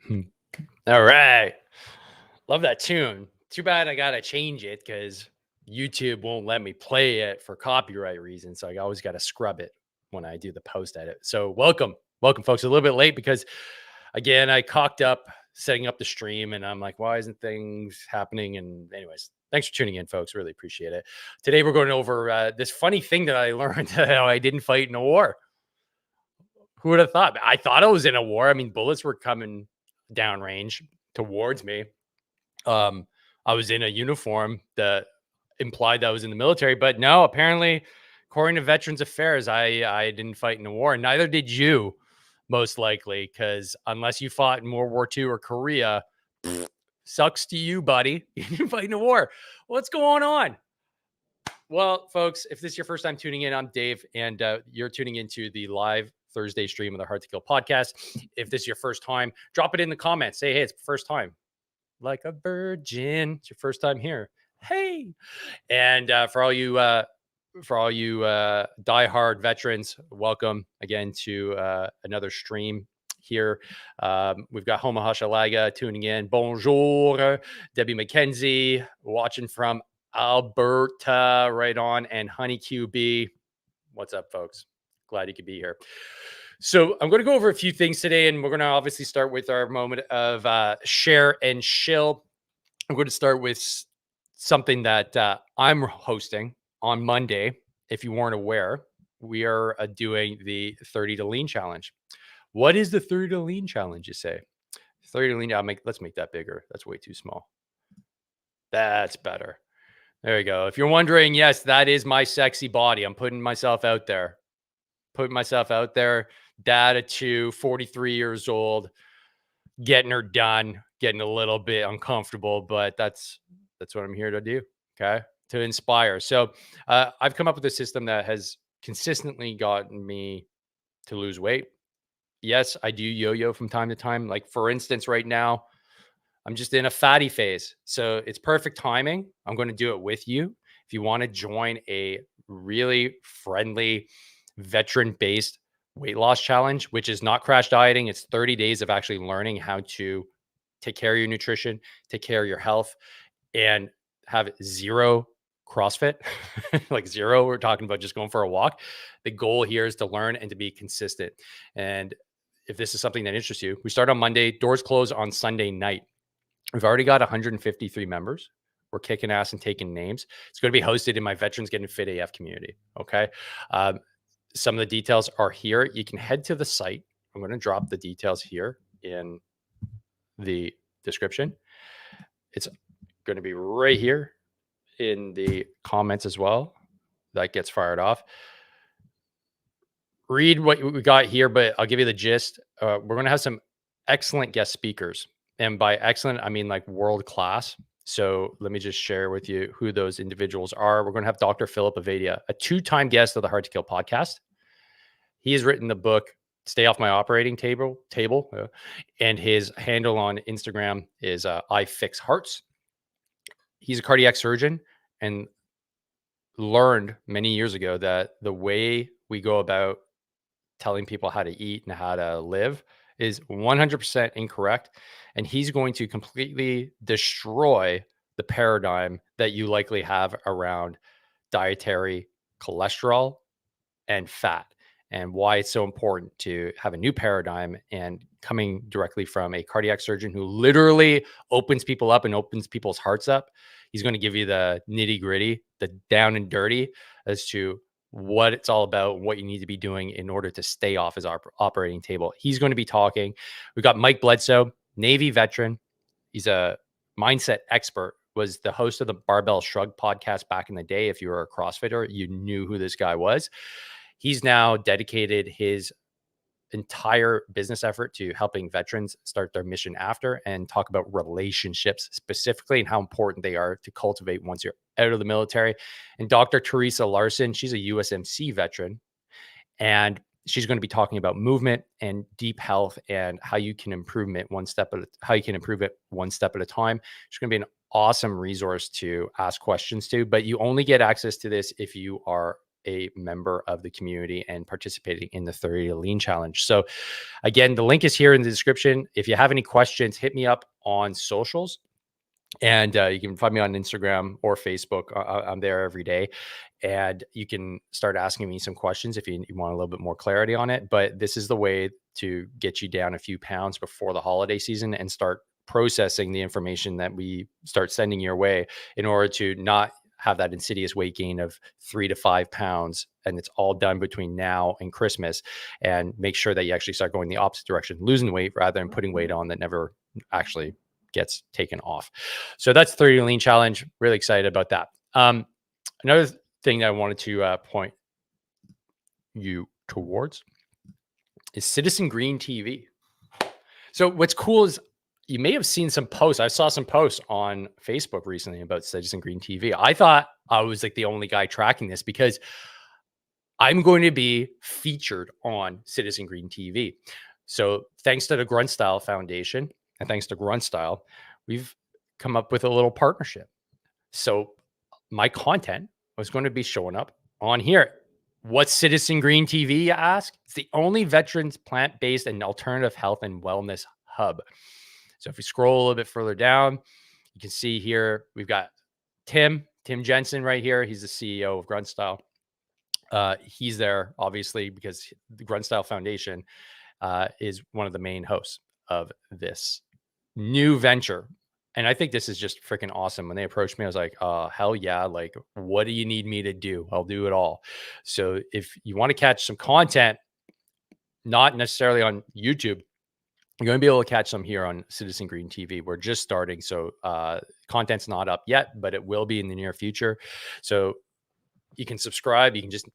Hmm. All right. Love that tune. Too bad I got to change it because YouTube won't let me play it for copyright reasons. So I always got to scrub it when I do the post edit. So welcome. Welcome, folks. A little bit late because, again, I cocked up setting up the stream and I'm like, why isn't things happening? And, anyways, thanks for tuning in, folks. Really appreciate it. Today, we're going over this funny thing that I learned how I didn't fight in a war. Who would have thought? I thought I was in a war. I mean, bullets were coming downrange towards me. um, I was in a uniform that implied that I was in the military, but no, apparently, according to Veterans Affairs, I didn't fight in a war, and neither did you, most likely, because unless you fought in World War II or Korea, sucks to you, buddy. You didn't fight in a war. What's going on? Well, folks, if this is your first time tuning in, I'm Dave, and you're tuning into the live Thursday stream of the Hard to Kill podcast. If this is your first time, drop it in the comments. Say, hey, it's first time. Like a virgin. It's your first time here. Hey. And for all you diehard veterans, welcome again to another stream here. We've got Homa Hashalaga tuning in. Bonjour. Debbie McKenzie watching from Alberta, right on. And Honey QB. What's up, folks? Glad you could be here. So I'm going to go over a few things today, and we're going to obviously start with our moment of share and shill. I'm going to start with something that I'm hosting on Monday. If you weren't aware, we are doing the 30 to lean challenge. What is the 30 to lean challenge, you say? 30 to lean, let's make that bigger. That's way too small. That's better. There you go. If you're wondering, yes, that is my sexy body. I'm putting myself out there. Dad of two, 43 years old, getting her done, getting a little bit uncomfortable, but that's what I'm here to do. Okay. To inspire. So I've come up with a system that has consistently gotten me to lose weight. Yes, I do yo-yo from time to time. Like, for instance, right now, I'm just in a fatty phase. So it's perfect timing. I'm going to do it with you. If you want to join a really friendly, veteran-based weight loss challenge, which is not crash dieting, it's 30 days of actually learning how to take care of your nutrition, take care of your health, and have zero CrossFit, like zero. We're talking about just going for a walk. The goal here is to learn and to be consistent. And if this is something that interests you, we start on Monday. Doors close on Sunday night. We've already got 153 members. We're kicking ass and taking names. It's going to be hosted in my Veterans Getting Fit AF community. Okay. Some of the details are here. You can head to the site. I'm going to drop the details here in the description. It's going to be right here in the comments as well. That gets fired off. Read what we got here, but I'll give you the gist. We're going to have some excellent guest speakers. And by excellent, I mean like world class. So let me just share with you who those individuals are. We're going to have Dr. Philip Avadia, a 2-time guest of the Hard to Kill podcast. He has written the book, Stay Off My Operating Table, and his handle on Instagram is I Fix Hearts. He's a cardiac surgeon and learned many years ago that the way we go about telling people how to eat and how to live is 100% incorrect. And he's going to completely destroy the paradigm that you likely have around dietary cholesterol and fat, and why it's so important to have a new paradigm, and coming directly from a cardiac surgeon who literally opens people up and opens people's hearts up. He's going to give you the nitty gritty, the down and dirty as to what it's all about, what you need to be doing in order to stay off his operating table. He's going to be talking. We've got Mike Bledsoe, Navy veteran. He's a mindset expert, was the host of the Barbell Shrug podcast back in the day. If you were a CrossFitter, you knew who this guy was. He's now dedicated his entire business effort to helping veterans start their mission after, and talk about relationships specifically and how important they are to cultivate once you're out of the military. And Dr. Teresa Larson, she's a USMC veteran, and she's going to be talking about movement and deep health and how you can improve it one step at a time. She's going to be an awesome resource to ask questions to, but you only get access to this if you are a member of the community and participating in the 30 to lean challenge. So again, the link is here in the description. If you have any questions, hit me up on socials. And you can find me on Instagram or Facebook. I'm there every day. And you can start asking me some questions if you want a little bit more clarity on it. But this is the way to get you down a few pounds before the holiday season and start processing the information that we start sending your way in order to not have that insidious weight gain of 3 to 5 pounds. And it's all done between now and Christmas. And make sure that you actually start going the opposite direction, losing weight rather than putting weight on that never actually gets taken off. So that's 30 lean challenge. Really excited about that. Another thing that I wanted to point you towards is Citizen Green TV. So what's cool is you may have seen some posts. I saw some posts on Facebook recently about Citizen Green TV. I thought I was like the only guy tracking this because I'm going to be featured on Citizen Green TV. So thanks to the Grunt Style Foundation and thanks to Grunt Style, we've come up with a little partnership. So my content was going to be showing up on here. What's Citizen Green TV, you ask? It's the only veterans plant-based and alternative health and wellness hub. So if we scroll a little bit further down, you can see here, we've got Tim Jensen right here. He's the CEO of Grunt Style. He's there obviously because the Grunt Style Foundation is one of the main hosts of this new venture. And I think this is just freaking awesome. When they approached me, I was like, hell yeah. Like, what do you need me to do? I'll do it all. So if you want to catch some content, not necessarily on YouTube, you're going to be able to catch some here on Citizen Green TV. We're just starting. So content's not up yet, but it will be in the near future. So you can subscribe. You can just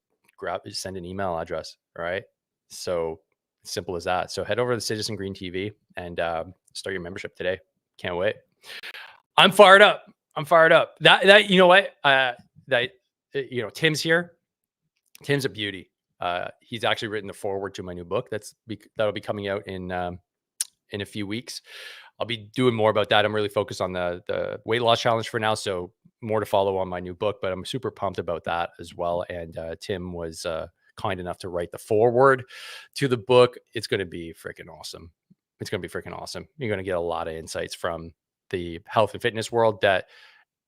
send an email address. All right. So simple as that. So head over to Citizen Green TV and start your membership today. Can't wait. I'm fired up. That you know what? Tim's here. Tim's a beauty. He's actually written the foreword to my new book. That'll be coming out in a few weeks. I'll be doing more about that. I'm really focused on the weight loss challenge for now. So more to follow on my new book, but I'm super pumped about that as well. And Tim was kind enough to write the foreword to the book. It's going to be freaking awesome. You're going to get a lot of insights from the health and fitness world that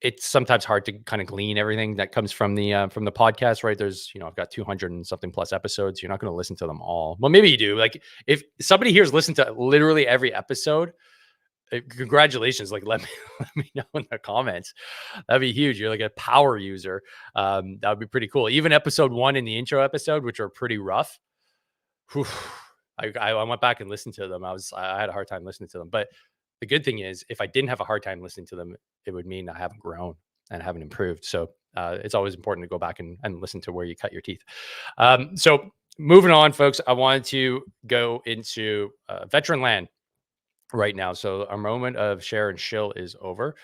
it's sometimes hard to kind of glean everything that comes from the podcast, right? There's, I've got 200 and something plus episodes. You're not going to listen to them all. Well, maybe you do. Like if somebody here's listened to literally every episode, congratulations. Like let me know in the comments. That'd be huge. You're like a power user. That would be pretty cool. Even episode 1 in the intro episode, which are pretty rough. Whew, I went back and listened to them. I had a hard time listening to them, but the good thing is if I didn't have a hard time listening to them, it would mean I haven't grown and haven't improved. So it's always important to go back and listen to where you cut your teeth. So moving on, folks, I wanted to go into veteran land right now. So our moment of share and shill is over.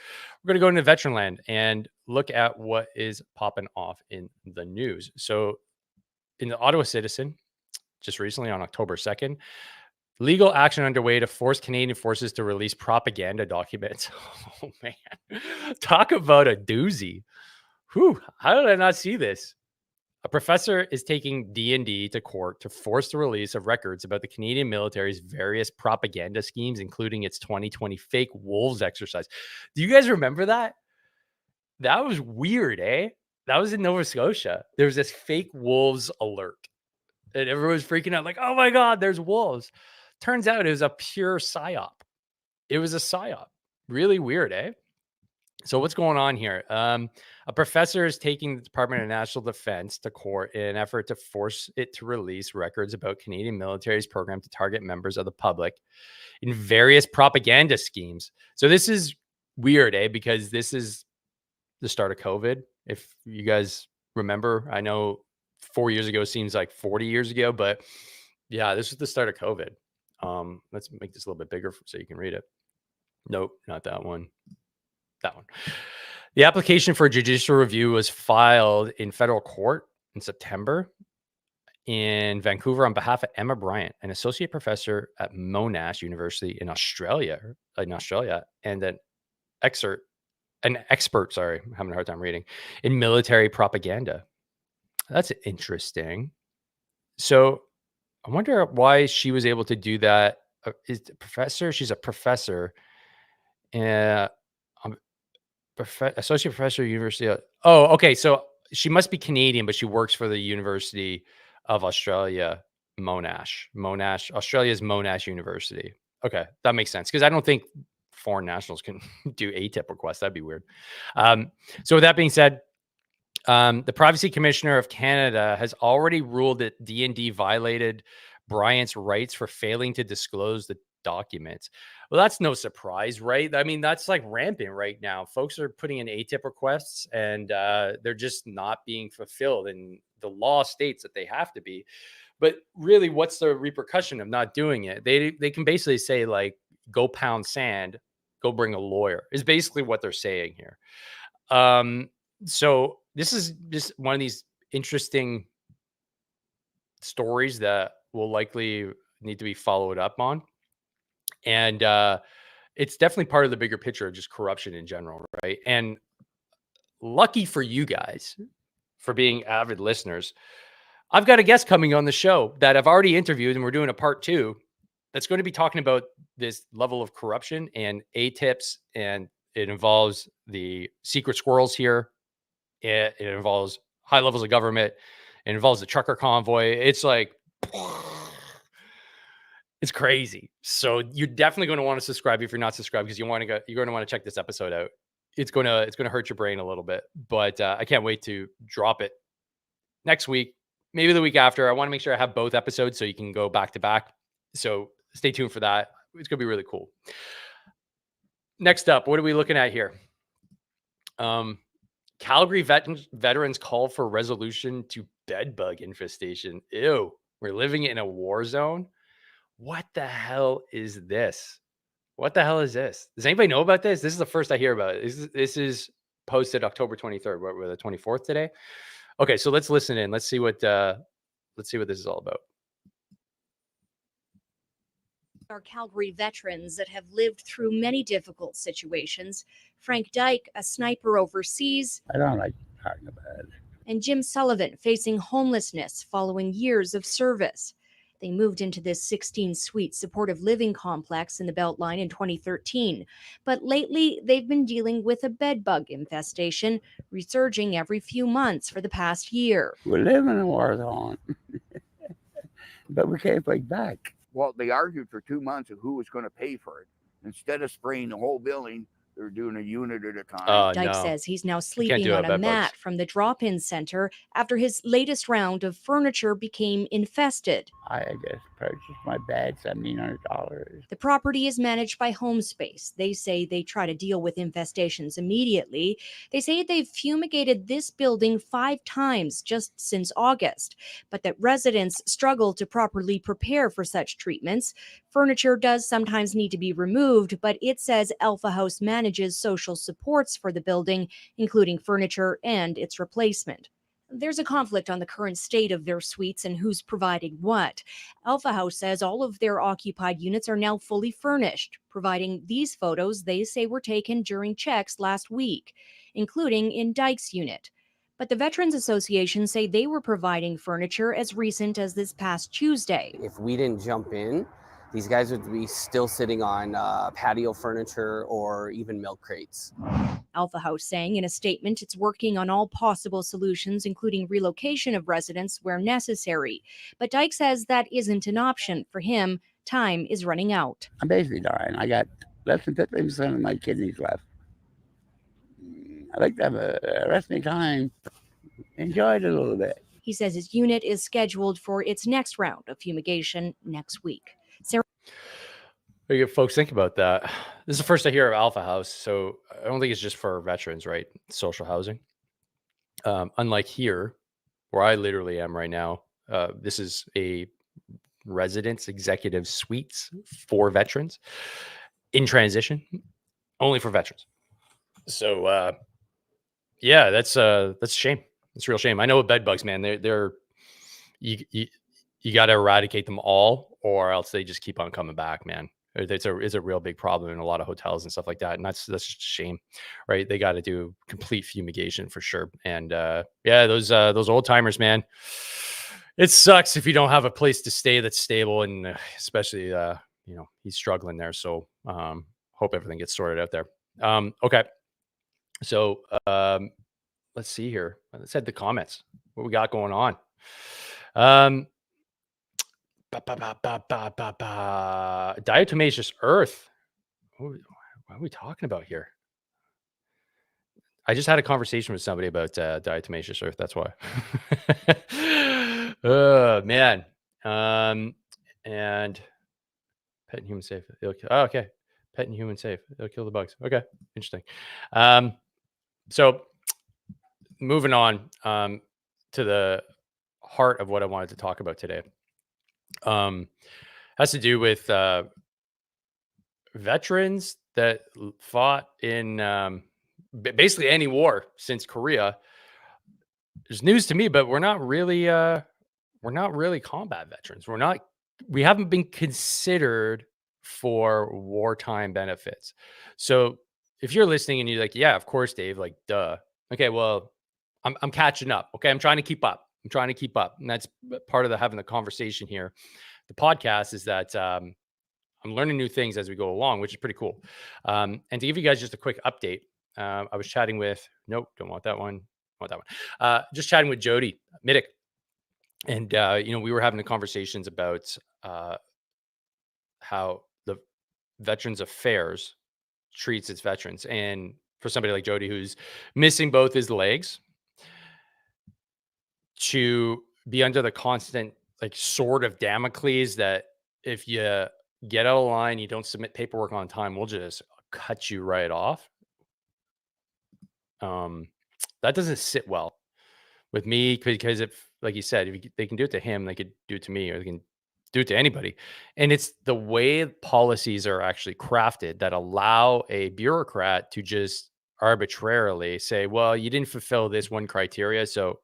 We're going to go into veteran land and look at what is popping off in the news. So in the Ottawa Citizen, just recently on October 2nd, legal action underway to force Canadian forces to release propaganda documents. Oh, man. Talk about a doozy. Whew. How did I not see this? A professor is taking D&D to court to force the release of records about the Canadian military's various propaganda schemes, including its 2020 fake wolves exercise. Do you guys remember that? That was weird, eh? That was in Nova Scotia. There was this fake wolves alert. And everyone was freaking out like, oh my God, there's wolves. Turns out it was a pure psyop. It was a psyop. Really weird, eh? So what's going on here? A professor is taking the Department of National Defense to court in an effort to force it to release records about Canadian military's program to target members of the public in various propaganda schemes. So this is weird, eh? Because this is the start of COVID. If you guys remember, I know 4 years ago seems like 40 years ago, but yeah, this was the start of COVID. Let's make this a little bit bigger so you can read it. Nope, not that one. That one. The application for judicial review was filed in federal court in September in Vancouver on behalf of Emma Bryant, an associate professor at Monash University in Australia, and an expert, I'm having a hard time reading, in military propaganda. That's interesting. So I wonder why she was able to do that. Is the professor? She's a professor. And associate professor, University of oh, okay, so she must be Canadian, but she works for the University of Australia, Monash, Australia's Monash University. Okay, that makes sense because I don't think foreign nationals can do ATIP requests. That'd be weird. So with that being said, the Privacy Commissioner of Canada has already ruled that D&D violated Bryant's rights for failing to disclose the documents. Well, that's no surprise, right? I mean, that's like rampant right now. Folks are putting in ATIP requests and they're just not being fulfilled. And the law states that they have to be. But really, what's the repercussion of not doing it? They can basically say, like, go pound sand, go bring a lawyer, is basically what they're saying here. So this is just one of these interesting stories that will likely need to be followed up on. And it's definitely part of the bigger picture of just corruption in general, right? And lucky for you guys for being avid listeners, I've got a guest coming on the show that I've already interviewed, and we're doing a part 2 that's going to be talking about this level of corruption and ATIPs, and it involves the secret squirrels here. It involves high levels of government. It involves the trucker convoy. It's like, it's crazy. So you're definitely going to want to subscribe if you're not subscribed, because you're going to want to check this episode out. It's going to hurt your brain a little bit, but I can't wait to drop it next week, maybe the week after. I want to make sure I have both episodes so you can go back to back. So stay tuned for that. It's going to be really cool. Next up, what are we looking at here? Calgary veterans call for resolution to bedbug infestation. Ew, we're living in a war zone. What the hell is this? What the hell is this? Does anybody know about this? This is the first I hear about it. This is posted October 23rd. We're the 24th today. Okay, so let's listen in. Let's see what this is all about. Our Calgary veterans that have lived through many difficult situations. Frank Dyke, a sniper overseas. I don't like talking about it. And Jim Sullivan, facing homelessness following years of service. They moved into this 16-suite supportive living complex in the Beltline in 2013. But lately, they've been dealing with a bedbug infestation, resurging every few months for the past year. We're living in a war zone, but we can't fight back. Well, they argued for 2 months of who was going to pay for it. Instead of spraying the whole building, they're doing a unit at a time. Dyke says he's now sleeping on a mat from the drop-in center after his latest round of furniture became infested. I just purchased my bed, $1,700. The property is managed by HomeSpace. They say they try to deal with infestations immediately. They say they've fumigated this building 5 times just since August, but that residents struggle to properly prepare for such treatments. Furniture does sometimes need to be removed, but it says Alpha House manages social supports for the building, including furniture and its replacement. There's a conflict on the current state of their suites and who's providing what. Alpha House says all of their occupied units are now fully furnished, providing these photos they say were taken during checks last week, including in Dyke's unit. But the Veterans Association say they were providing furniture as recent as this past Tuesday. If we didn't jump in, these guys would be still sitting on patio furniture or even milk crates. Alpha House saying in a statement it's working on all possible solutions, including relocation of residents where necessary. But Dyke says that isn't an option for him. Time is running out. I'm basically dying. I got less than 50% of my kidneys left. I like to have a rest of my time. Enjoy it a little bit. He says his unit is scheduled for its next round of fumigation next week. Sarah. Folks, think about that. This is the first I hear of Alpha House, so I don't think it's just for veterans, right? Social housing. Unlike here, where I literally am right now, this is a residence executive suites for veterans in transition, only for veterans. So, yeah, that's a shame. It's a real shame. I know with bed bugs, man, they're you got to eradicate them all, or else they just keep on coming back, man. It's a real big problem in a lot of hotels and stuff like that. And that's just a shame, right? They got to do complete fumigation for sure. And yeah, those old timers, man, it sucks if you don't have a place to stay that's stable, and especially he's struggling there. So hope everything gets sorted out there. Okay, so let's see here. Let's head the comments. What we got going on? Diatomaceous earth. What are we talking about here? I just had a conversation with somebody about diatomaceous earth. That's why. Oh man. And pet and human safe. Okay. Pet and human safe. It'll kill the bugs. Okay. Interesting. So moving on to the heart of what I wanted to talk about today. Has to do with veterans that fought in basically any war since Korea. There's news to me, but we're not really combat veterans. We haven't been considered for wartime benefits. So if you're listening and you're like, yeah, of course, Dave, like, duh. Okay, well, I'm catching up. Okay, I'm trying to keep up. And that's part of having the conversation here. The podcast is that I'm learning new things as we go along, which is pretty cool. And to give you guys just a quick update, I was chatting with, nope, don't want that one. Just chatting with Jody Middick. And, we were having the conversations about how the Veterans Affairs treats its veterans. And for somebody like Jody, who's missing both his legs, to be under the constant sword of Damocles that if you get out of line, you don't submit paperwork on time, we'll just cut you right off. That doesn't sit well with me, because if, like you said, if they can do it to him, they could do it to me, or they can do it to anybody. And it's the way policies are actually crafted that allow a bureaucrat to just arbitrarily say, well, you didn't fulfill this one criteria, so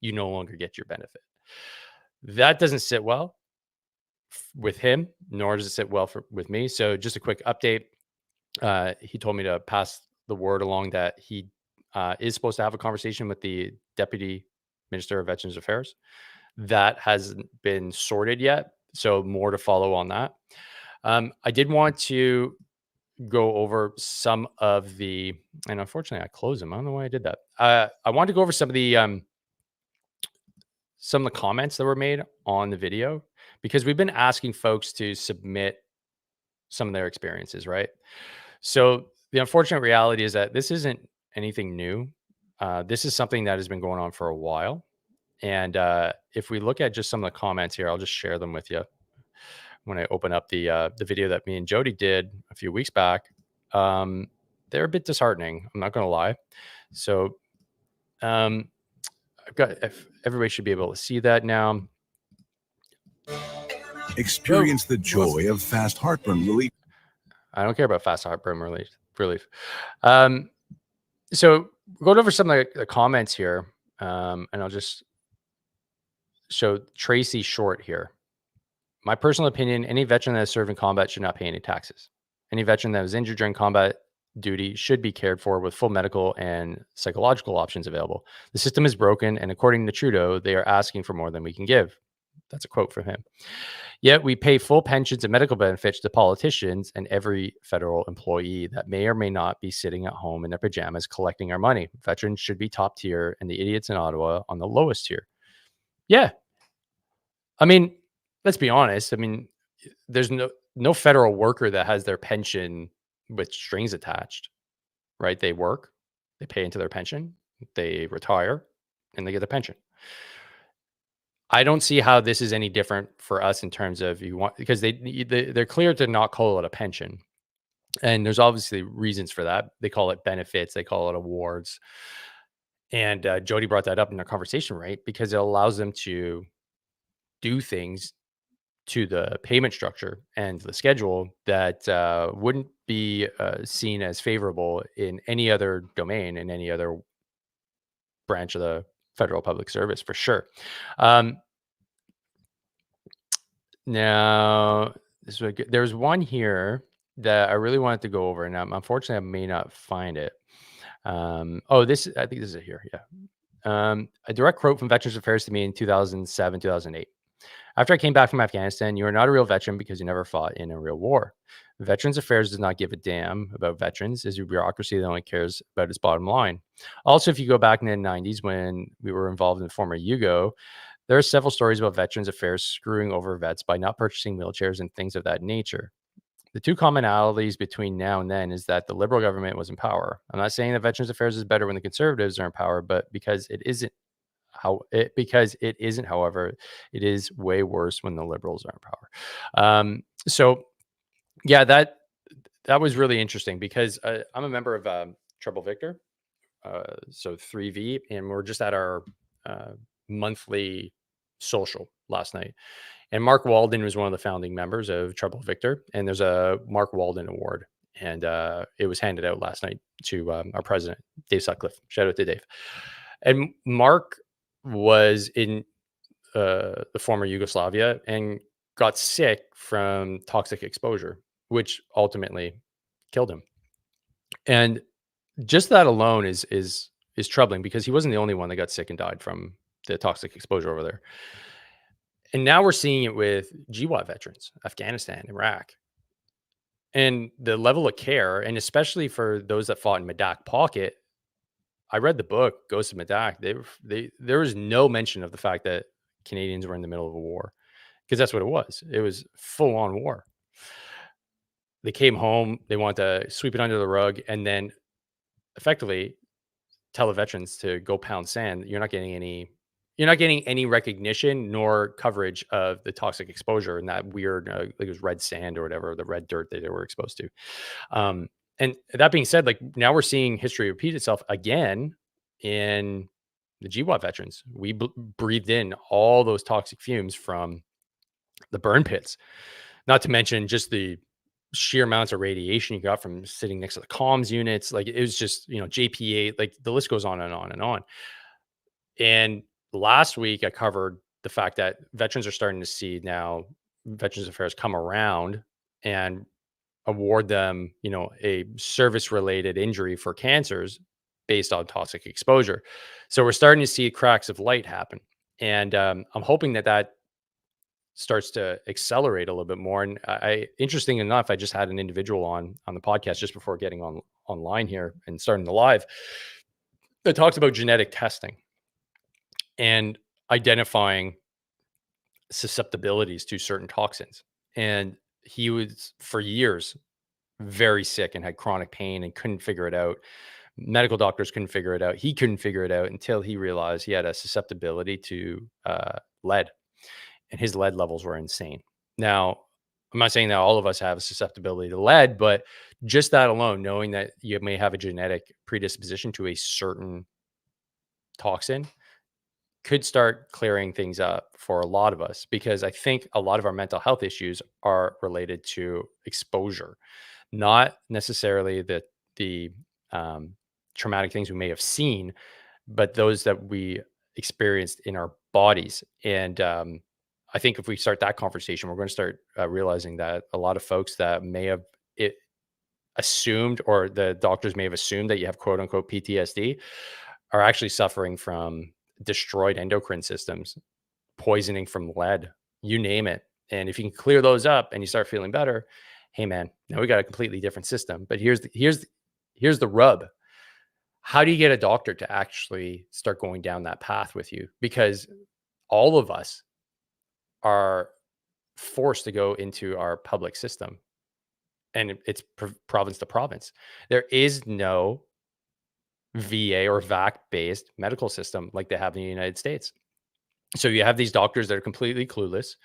you no longer get your benefit. That doesn't sit well with him, nor does it sit well with me. So just a quick update. He told me to pass the word along that he is supposed to have a conversation with the Deputy Minister of Veterans Affairs. That hasn't been sorted yet, so more to follow on that. I did want to go over some of the, and unfortunately I closed them. I don't know why I did that. I wanted to go over some of the comments that were made on the video, because we've been asking folks to submit some of their experiences, right? So the unfortunate reality is that this isn't anything new. This is something that has been going on for a while. And if we look at just some of the comments here, I'll just share them with you. When I open up the video that me and Jody did a few weeks back, they're a bit disheartening. I'm not going to lie. So everybody should be able to see that now. Experience the joy of fast heartburn relief. I don't care about fast heartburn relief. So going over some of the comments here, and I'll just show Tracy Short here. My personal opinion, any veteran that has served in combat should not pay any taxes. Any veteran that was injured during combat duty should be cared for with full medical and psychological options available. The system is broken, and according to Trudeau, they are asking for more than we can give. That's a quote from him. Yet we pay full pensions and medical benefits to politicians and every federal employee that may or may not be sitting at home in their pajamas collecting our money. Veterans should be top tier and the idiots in Ottawa on the lowest tier. Yeah. I mean, let's be honest. I mean, there's no federal worker that has their pension with strings attached, right? They work, they pay into their pension, they retire, and they get a pension. I don't see how this is any different for us in terms of because they're clear to not call it a pension. And there's obviously reasons for that. They call it benefits, they call it awards. And Jody brought that up in our conversation, right? Because it allows them to do things to the payment structure and the schedule that wouldn't be seen as favorable in any other domain, in any other branch of the federal public service, for sure. Now, This is really good. There's one here that I really wanted to go over, and unfortunately I may not find it. I think this is it here. Yeah. A direct quote from Veterans Affairs to me in 2007, 2008. After I came back from Afghanistan, you are not a real veteran because you never fought in a real war. Veterans Affairs does not give a damn about veterans, as a bureaucracy that only cares about its bottom line. Also, if you go back in the 90s when we were involved in the former Yugo, there are several stories about Veterans Affairs screwing over vets by not purchasing wheelchairs and things of that nature. The two commonalities between now and then is that the Liberal government was in power. I'm not saying that Veterans Affairs is better when the Conservatives are in power, but because it isn't, however, it is way worse when the Liberals are in power. So yeah, that was really interesting because I'm a member of Trouble Victor, so 3V, and we're just at our monthly social last night. And Mark Walden was one of the founding members of Trouble Victor, and there's a Mark Walden Award, and it was handed out last night to our president, Dave Sutcliffe. Shout out to Dave. And Mark was in the former Yugoslavia and got sick from toxic exposure, which ultimately killed him. And just that alone is troubling because he wasn't the only one that got sick and died from the toxic exposure over there. And now we're seeing it with GWAT veterans, Afghanistan, Iraq. And the level of care, and especially for those that fought in Medak Pocket, I read the book Ghost of Medak. There was no mention of the fact that Canadians were in the middle of a war, because that's what it was. It was full on war. They came home, they wanted to sweep it under the rug, and then effectively tell the veterans to go pound sand. You're not getting any recognition nor coverage of the toxic exposure and that weird, like it was red sand or whatever, the red dirt that they were exposed to. And that being said, like now we're seeing history repeat itself again in the GWAT veterans. We breathed in all those toxic fumes from the burn pits, not to mention just the sheer amounts of radiation you got from sitting next to the comms units. Like it was just, JP8, like the list goes on and on and on. And last week I covered the fact that veterans are starting to see now Veterans Affairs come around and award them, a service related injury for cancers based on toxic exposure. So we're starting to see cracks of light happen. And I'm hoping that starts to accelerate a little bit more. And interesting enough, I just had an individual on the podcast just before getting online here and starting the live that talks about genetic testing and identifying susceptibilities to certain toxins. And he was for years very sick and had chronic pain and couldn't figure it out. Medical doctors couldn't figure it out. He couldn't figure it out until he realized he had a susceptibility to lead, and his lead levels were insane. Now, I'm not saying that all of us have a susceptibility to lead, but just that alone, knowing that you may have a genetic predisposition to a certain toxin could start clearing things up for a lot of us, because I think a lot of our mental health issues are related to exposure, not necessarily the traumatic things we may have seen, but those that we experienced in our bodies. And I think if we start that conversation, we're going to start realizing that a lot of folks that may have assumed, or the doctors may have assumed that you have quote unquote PTSD, are actually suffering from destroyed endocrine systems, poisoning from lead, you name it. And if you can clear those up and you start feeling better, hey man, now we got a completely different system. But here's the rub. How do you get a doctor to actually start going down that path with you? Because all of us are forced to go into our public system, and it's province to province. There is no VA or VAC based medical system like they have in the United States. So you have these doctors that are completely clueless.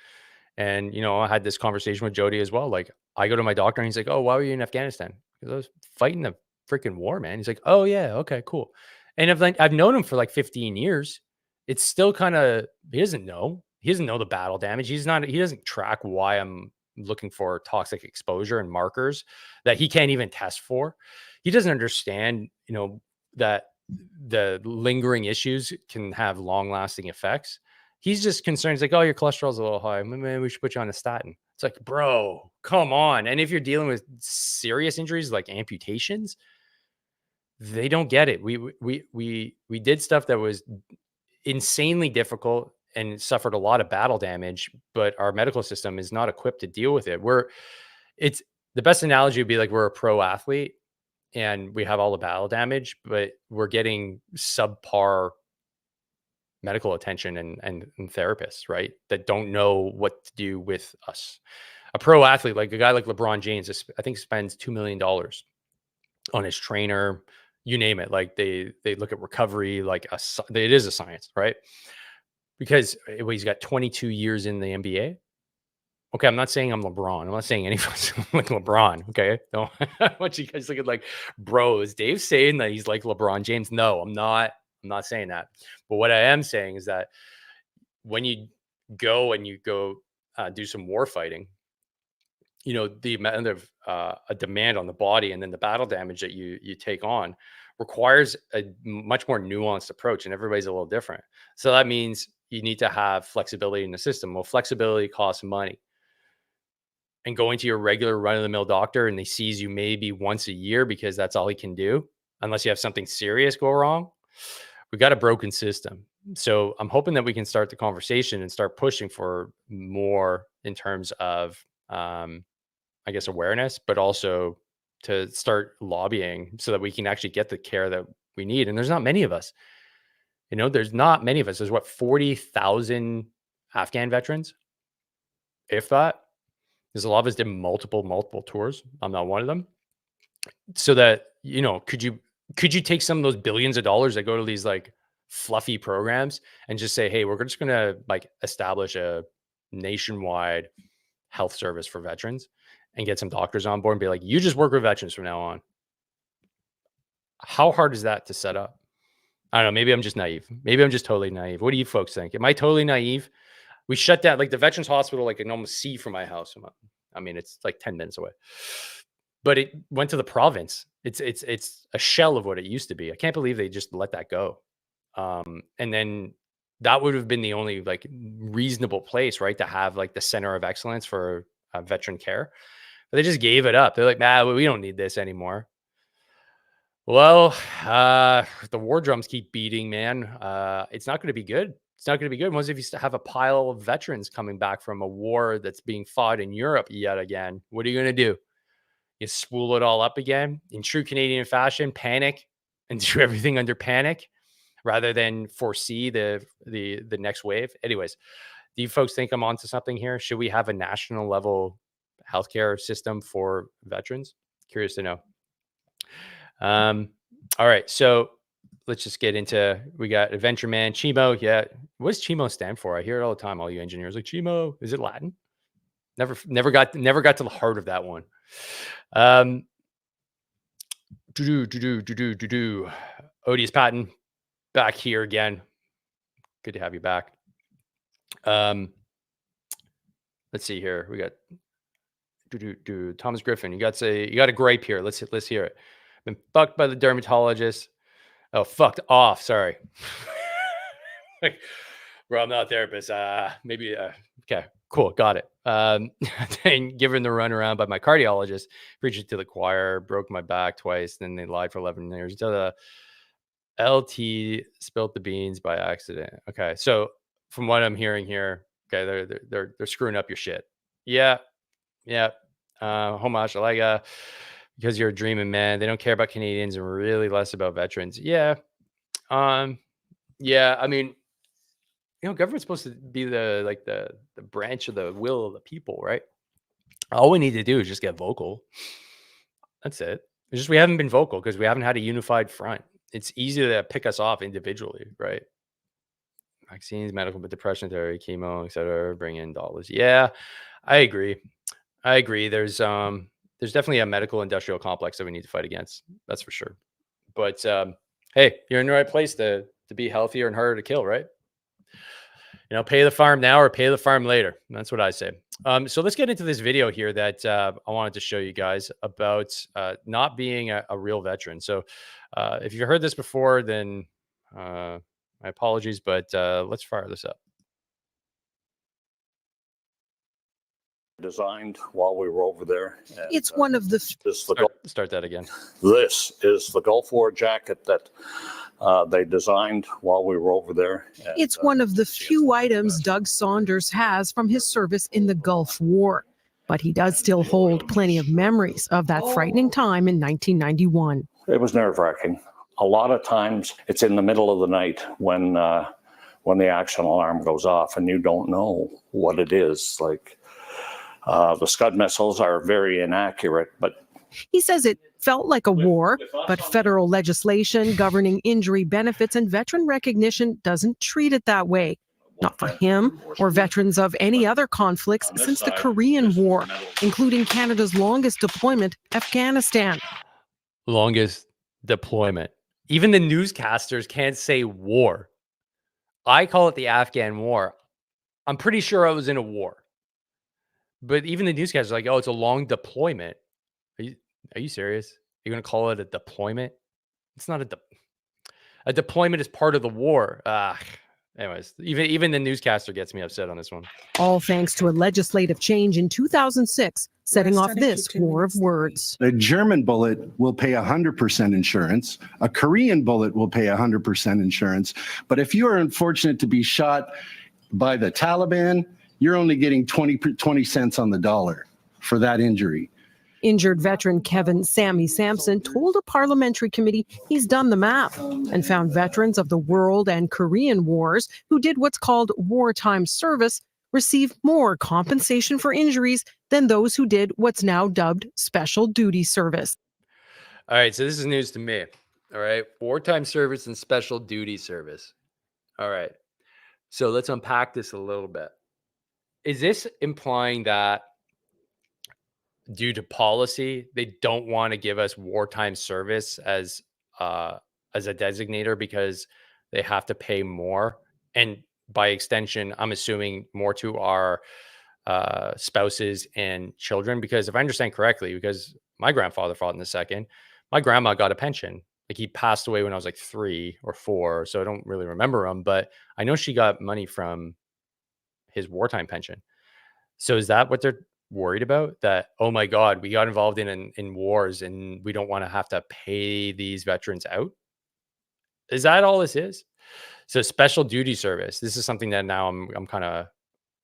And, I had this conversation with Jody as well. Like, I go to my doctor and he's like, "Oh, why were you in Afghanistan?" Because I was fighting the freaking war, man. He's like, "Oh, yeah. Okay, cool." And I've known him for like 15 years. It's still kind of, he doesn't know. He doesn't know the battle damage. He doesn't track why I'm looking for toxic exposure and markers that he can't even test for. He doesn't understand, that the lingering issues can have long lasting effects. He's just concerned. He's like, oh, your cholesterol's a little high. Maybe we should put you on a statin. It's like, bro, come on. And if you're dealing with serious injuries like amputations, they don't get it. We did stuff that was insanely difficult and suffered a lot of battle damage, but our medical system is not equipped to deal with it. It's the best analogy would be like we're a pro athlete and we have all the battle damage, but we're getting subpar medical attention and therapists, right? That don't know what to do with us. A pro athlete, like a guy like LeBron James, I think spends $2 million on his trainer, you name it. Like they look at recovery, like it is a science, right? Because he's got 22 years in the NBA. Okay, I'm not saying I'm LeBron. I'm not saying anyone's like LeBron. Okay, no, I want you guys looking like, bro, is Dave saying that he's like LeBron James? No, I'm not. I'm not saying that. But what I am saying is that when you go do some war fighting, you know, the amount of a demand on the body and then the battle damage that you take on requires a much more nuanced approach, and everybody's a little different. So that means you need to have flexibility in the system. Well, flexibility costs money. And going to your regular run-of-the-mill doctor and they sees you maybe once a year because that's all he can do, unless you have something serious go wrong, we got a broken system. So I'm hoping that we can start the conversation and start pushing for more in terms of, I guess, awareness, but also to start lobbying so that we can actually get the care that we need. And there's not many of us. You know, there's not many of us. There's what, 40,000 Afghan veterans, if that. There's a lot of us did multiple tours. I'm not one of them. So that, you know, could you take some of those billions of dollars that go to these like fluffy programs and just say, hey, we're just going to like establish a nationwide health service for veterans and get some doctors on board and be like, you just work with veterans from now on. How hard is that to set up? I don't know. Maybe I'm just naive. Maybe I'm just totally naive. What do you folks think? Am I totally naive? We shut down like the Veterans Hospital, like I can almost see from my house. I mean, it's like 10 minutes away, but it went to the province. It's a shell of what it used to be. I can't believe they just let that go. And then that would have been the only like reasonable place, right, to have like the center of excellence for veteran care. But they just gave it up. They're like, nah, we don't need this anymore. Well, the war drums keep beating, man. It's not going to be good. It's not going to be good. Once if you have a pile of veterans coming back from a war that's being fought in Europe yet again, what are you going to do? You spool it all up again in true Canadian fashion, panic and do everything under panic rather than foresee the next wave. Anyways, do you folks think I'm onto something here? Should we have a national level healthcare system for veterans? Curious to know. All right, so let's just get into, we got Adventure Man, Chimo. Yeah. What does Chimo stand for? I hear it all the time. All you engineers like, Chimo, is it Latin? Never got to the heart of that one. Odious Patton back here again. Good to have you back. Let's see here. We got Thomas Griffin. You got a gripe here. Let's hear it. Been fucked by the dermatologist. Oh, fucked off. Sorry. Bro, I'm not a therapist. Maybe. Okay, cool. Got it. Then given the run around by my cardiologist, preached it to the choir, broke my back twice. Then they lied for 11 years until the LT spilt the beans by accident. Okay, so from what I'm hearing here, okay, they're screwing up your shit. Yeah. Homage, like because you're a dreaming man. They don't care about Canadians and really less about veterans. Yeah. Yeah. I mean, you know, government's supposed to be the branch of the will of the people, right? All we need to do is just get vocal. That's it. It's just we haven't been vocal because we haven't had a unified front. It's easy to pick us off individually, right? Vaccines, medical, but depression therapy, chemo, etc. Bring in dollars. Yeah, I agree. There's definitely a medical industrial complex that we need to fight against. That's for sure. But hey, you're in the right place to be healthier and harder to kill, right? You know, pay the farm now or pay the farm later. That's what I say. So let's get into this video here that I wanted to show you guys about not being a real veteran. So if you've heard this before, then my apologies, but let's fire this up. designed while we were over there. And, It's one of the Start that again. This is the Gulf War jacket that they designed while we were over there. And, it's one of the few items Doug Saunders has from his service in the Gulf War. But he does still hold plenty of memories of that frightening time in 1991. It was nerve-wracking. A lot of times it's in the middle of the night when the action alarm goes off and you don't know what it is. Like the Scud missiles are very inaccurate, but he says it felt like a war, but federal legislation governing injury benefits and veteran recognition doesn't treat it that way. Not for him or veterans of any other conflicts since the Korean War, including Canada's longest deployment, Afghanistan. Longest deployment. Even the newscasters can't say war. I call it the Afghan War. I'm pretty sure I was in a war. But even the newscasters are like, oh, it's a long deployment. Are you serious? You're going to call it a deployment? It's not a deployment is part of the war. Anyways, even the newscaster gets me upset on this one. All thanks to a legislative change in 2006, setting off this war of words. A German bullet will pay 100% insurance. A Korean bullet will pay 100% insurance. But if you are unfortunate to be shot by the Taliban, you're only getting 20 cents on the dollar for that injury. Injured veteran Kevin Sammy Sampson told a parliamentary committee he's done the math and found veterans of the World and Korean wars who did what's called wartime service receive more compensation for injuries than those who did what's now dubbed special duty service. All right, so this is news to me. All right, wartime service and special duty service. All right, so let's unpack this a little bit. Is this implying that due to policy, they don't want to give us wartime service as a designator because they have to pay more, and by extension, I'm assuming more to our spouses and children? Because if I understand correctly, because my grandfather fought in the second, my grandma got a pension. Like he passed away when I was like 3 or 4, so I don't really remember him, but I know she got money from his wartime pension. So is that what they're worried about? That, oh my God, we got involved in wars and we don't want to have to pay these veterans out? Is that all this is? So special duty service. This is something that now I'm kind of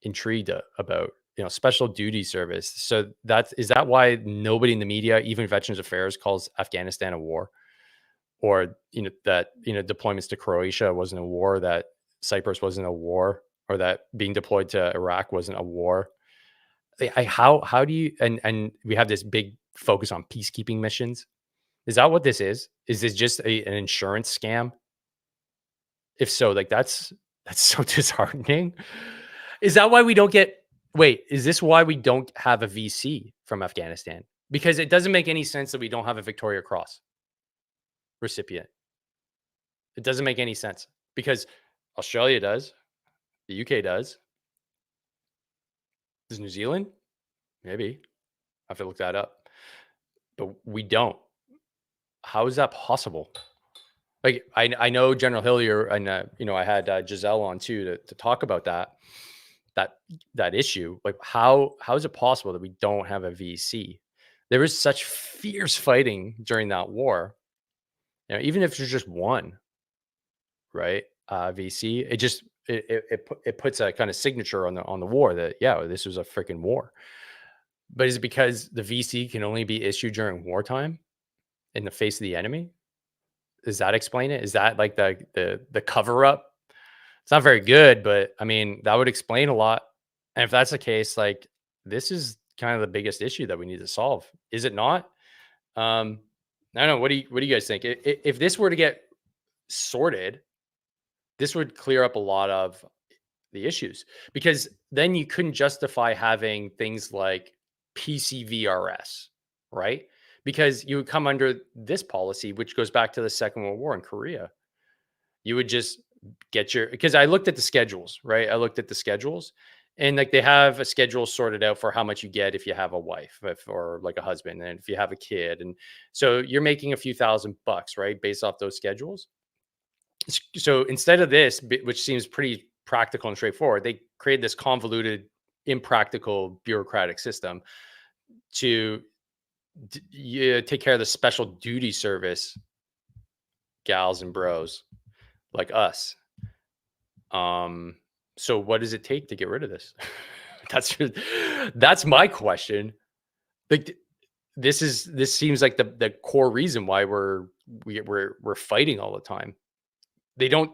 intrigued about. Special duty service. So is that why nobody in the media, even Veterans Affairs, calls Afghanistan a war? Or that deployments to Croatia wasn't a war, that Cyprus wasn't a war, or that being deployed to Iraq wasn't a war? How do you, and we have this big focus on peacekeeping missions. Is that what this is? Is this just an insurance scam? If so, like that's so disheartening. Is that why we don't get, is this why we don't have a VC from Afghanistan? Because it doesn't make any sense that we don't have a Victoria Cross recipient. It doesn't make any sense because Australia does, the UK does. Does New Zealand? Maybe. I have to look that up. But we don't. How is that possible? Like, I know General Hillier, and I had Giselle on too to talk about that issue. Like, how is it possible that we don't have a VC? There was such fierce fighting during that war. Even if there's just one, right? VC, it puts a kind of signature on the war that this was a freaking war. But is it because the VC can only be issued during wartime in the face of the enemy? Does that explain it? Is that like the cover up? It's not very good, but I mean, that would explain a lot. And if that's the case, like, this is kind of the biggest issue that we need to solve. Is it not? I don't know. What do you guys think? If this were to get sorted, this would clear up a lot of the issues, because then you couldn't justify having things like PCVRS, right? Because you would come under this policy, which goes back to the Second World War in Korea. You would just get because I looked at the schedules, right? I looked at the schedules, and like they have a schedule sorted out for how much you get if you have a wife or like a husband, and if you have a kid. And so you're making a few $1,000, right? Based off those schedules. So instead of this, which seems pretty practical and straightforward, they created this convoluted, impractical bureaucratic system to take care of the special duty service gals and bros like us. So what does it take to get rid of this? That's my question. Like, this seems like the core reason why we're fighting all the time. They don't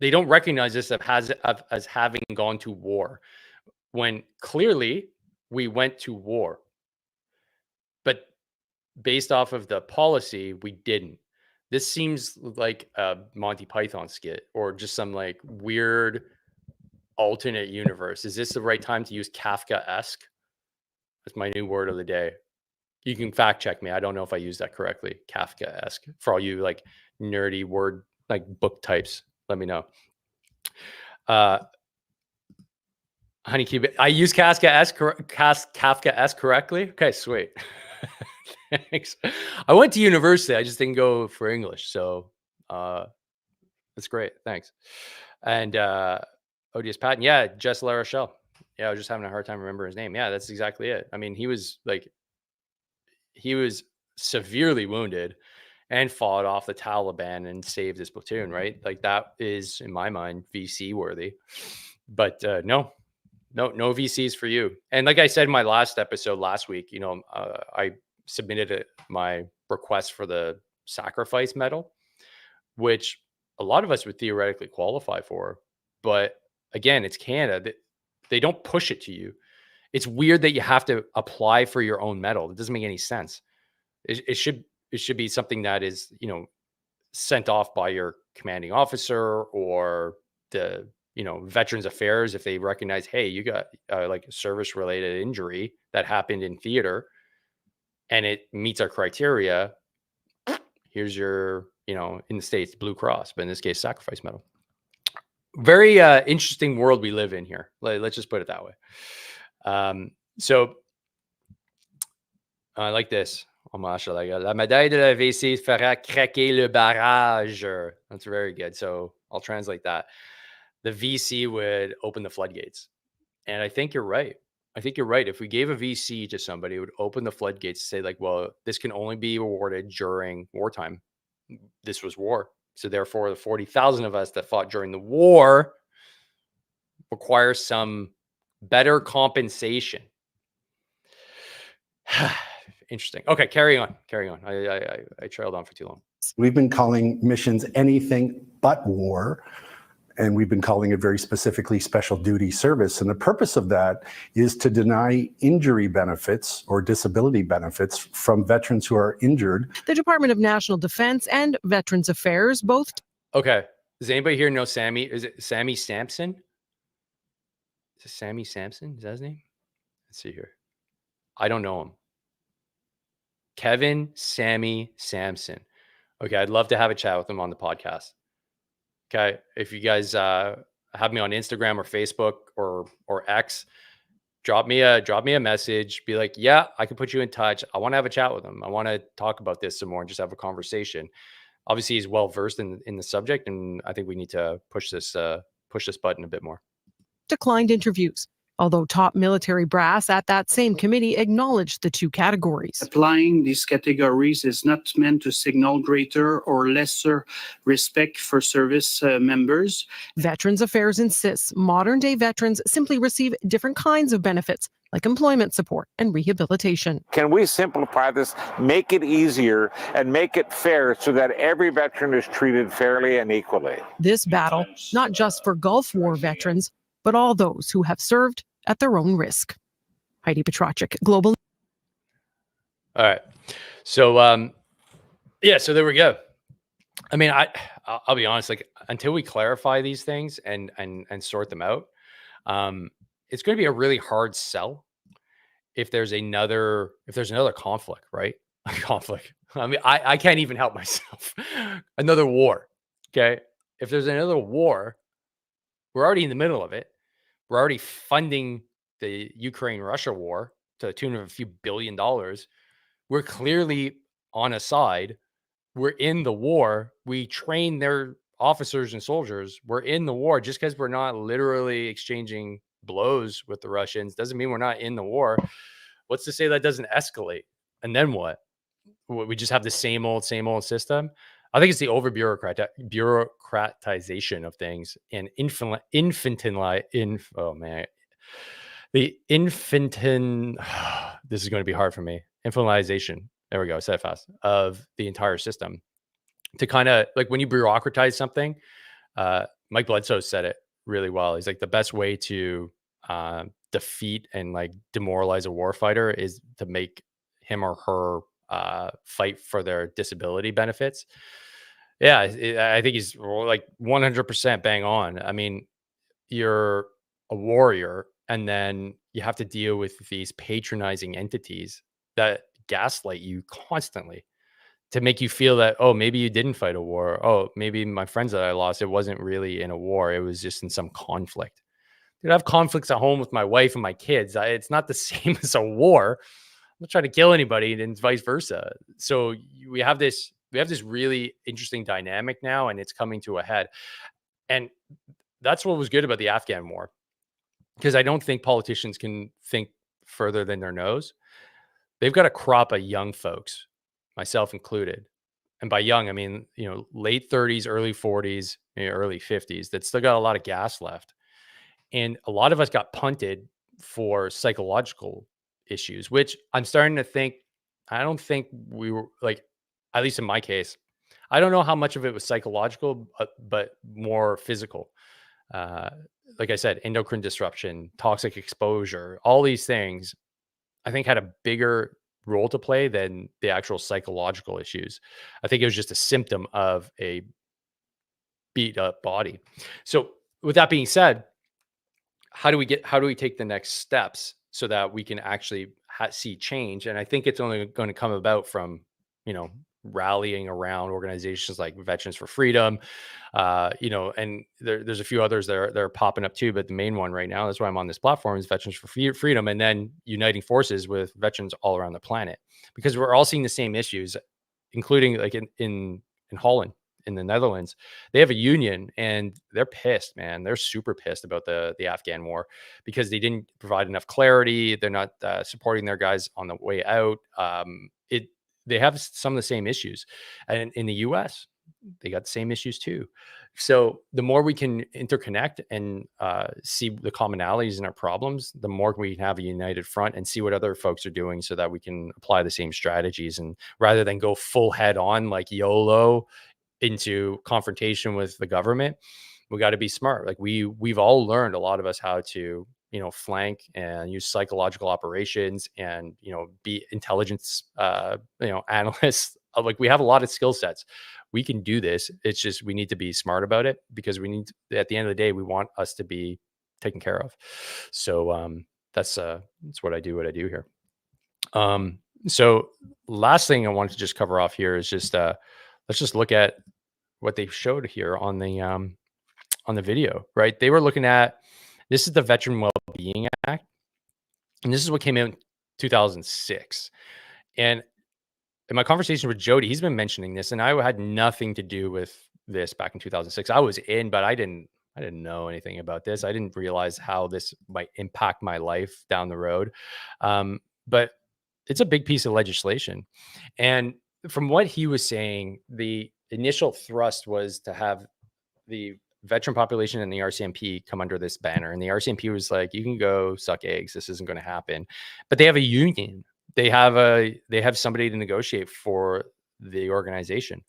recognize this as having gone to war, when clearly we went to war, but based off of the policy, we didn't. This seems like a Monty Python skit or just some like weird alternate universe. Is this the right time to use Kafka-esque? That's my new word of the day. You can fact check me. I don't know if I used that correctly. Kafka-esque. For all you like nerdy word, like book types, let me know. Honeycube, I use Kafka-esque correctly? Okay, sweet. Thanks. I went to university. I just didn't go for English. So that's great. Thanks. And Odious Patton. Yeah, Jess La Rochelle. Yeah, I was just having a hard time remembering his name. Yeah, that's exactly it. I mean, he was severely wounded and fought off the Taliban and saved his platoon, right? Like, that is, in my mind, VC worthy. But no VCs for you. And like I said in my last episode last week, I submitted my request for the sacrifice medal, which a lot of us would theoretically qualify for. But again, it's Canada. They don't push it to you. It's weird that you have to apply for your own medal. It doesn't make any sense. It should be something that is, sent off by your commanding officer or the, Veterans Affairs. If they recognize, hey, you got like a service related injury that happened in theater and it meets our criteria, here's your, in the States, Blue Cross, but in this case, sacrifice medal. Very interesting world we live in here. Let's just put it that way. So I like this. La médaille de la VC fera craquer le barrage. That's very good. So I'll translate that. The VC would open the floodgates. And I think you're right. If we gave a VC to somebody, it would open the floodgates to say, like, well, this can only be awarded during wartime. This was war. So therefore, the 40,000 of us that fought during the war require some better compensation. Interesting. Okay, carry on. I trailed on for too long. We've been calling missions anything but war, and we've been calling it very specifically special duty service. And the purpose of that is to deny injury benefits or disability benefits from veterans who are injured. The Department of National Defense and Veterans Affairs both. Okay. Does anybody here know Sammy? Is it Sammy Sampson? Is it Sammy Sampson? Is that his name? Let's see here. I don't know him. Kevin Sammy Sampson. Okay, I'd love to have a chat with him on the podcast. Okay, if you guys have me on Instagram or Facebook or X, drop me a message. Be like, yeah, I can put you in touch. I want to have a chat with him. I want to talk about this some more and just have a conversation. Obviously, he's well versed in the subject, and I think we need to push this button a bit more. Declined interviews, although top military brass at that same committee acknowledged the two categories. Applying these categories is not meant to signal greater or lesser respect for service members. Veterans Affairs insists modern-day veterans simply receive different kinds of benefits, like employment support and rehabilitation. Can we simplify this, make it easier, and make it fair so that every veteran is treated fairly and equally? This battle, not just for Gulf War veterans, but all those who have served at their own risk. Heidi Petracek, Global. All right. So, so there we go. I mean, I'll be honest, like, until we clarify these things and sort them out, it's going to be a really hard sell if there's another conflict, right? A conflict. I mean, I can't even help myself. Another war. Okay. If there's another war, we're already in the middle of it. We're already funding the Ukraine-Russia war to the tune of a few $1 billion. We're clearly on a side. We're in the war. We train their officers and soldiers. We're in the war. Just because we're not literally exchanging blows with the Russians doesn't mean we're not in the war. What's to say that doesn't escalate? And then what? We just have the same old system. I think it's the bureaucratization of things and oh man, the infantin. This is going to be hard for me. Infantilization. There we go. Said it fast of the entire system to kind of like when you bureaucratize something. Mike Bledsoe said it really well. He's like the best way to defeat and like demoralize a warfighter is to make him or her fight for their disability benefits. Yeah, I think he's like 100% bang on. I mean, you're a warrior, and then you have to deal with these patronizing entities that gaslight you constantly to make you feel that, oh, maybe you didn't fight a war. Oh, maybe my friends that I lost, it wasn't really in a war. It was just in some conflict. Dude, I have conflicts at home with my wife and my kids. It's not the same as a war. I'm not trying to kill anybody, and vice versa. So we have this really interesting dynamic now, and it's coming to a head. And that's what was good about the Afghan war, because I don't think politicians can think further than their nose. They've got a crop of young folks, myself included. And by young, I mean, late 30s, early 40s, early 50s, that still got a lot of gas left. And a lot of us got punted for psychological issues, which I'm starting to think, I don't think we were like, at least in my case, I don't know how much of it was psychological, but more physical. Like I said, endocrine disruption, toxic exposure, all these things, I think had a bigger role to play than the actual psychological issues. I think it was just a symptom of a beat up body. So with that being said, how do we take the next steps so that we can actually see change? And I think it's only going to come about from, rallying around organizations like Veterans for Freedom, and there's a few others that are popping up too. But the main one right now, that's why I'm on this platform, is Veterans for Freedom, and then uniting forces with veterans all around the planet, because we're all seeing the same issues, including like in Holland, in the Netherlands. They have a union and they're pissed, man. They're super pissed about the Afghan war because they didn't provide enough clarity. They're not supporting their guys on the way out. They have some of the same issues, and in the US, they got the same issues too. So the more we can interconnect and see the commonalities in our problems, the more we can have a united front and see what other folks are doing so that we can apply the same strategies. And rather than go full head on like YOLO into confrontation with the government, we got to be smart. Like we've all learned, a lot of us, how to flank and use psychological operations and be intelligence analysts. Like we have a lot of skill sets. We can do this. It's just we need to be smart about it, because we need to, at the end of the day, we want us to be taken care of. So that's what I do here. So last thing I wanted to just cover off here is just let's just look at what they showed here on the video, right? They were looking at, this is the Veteran Wellbeing Act, and this is what came out in 2006. And in my conversation with Jody, he's been mentioning this, and I had nothing to do with this back in 2006. I was in, but I didn't know anything about this. I didn't realize how this might impact my life down the road. But it's a big piece of legislation. And from what he was saying, the initial thrust was to have the veteran population and the RCMP come under this banner. And the RCMP was like, you can go suck eggs. This isn't going to happen. But they have a union. They have somebody to negotiate for the organization.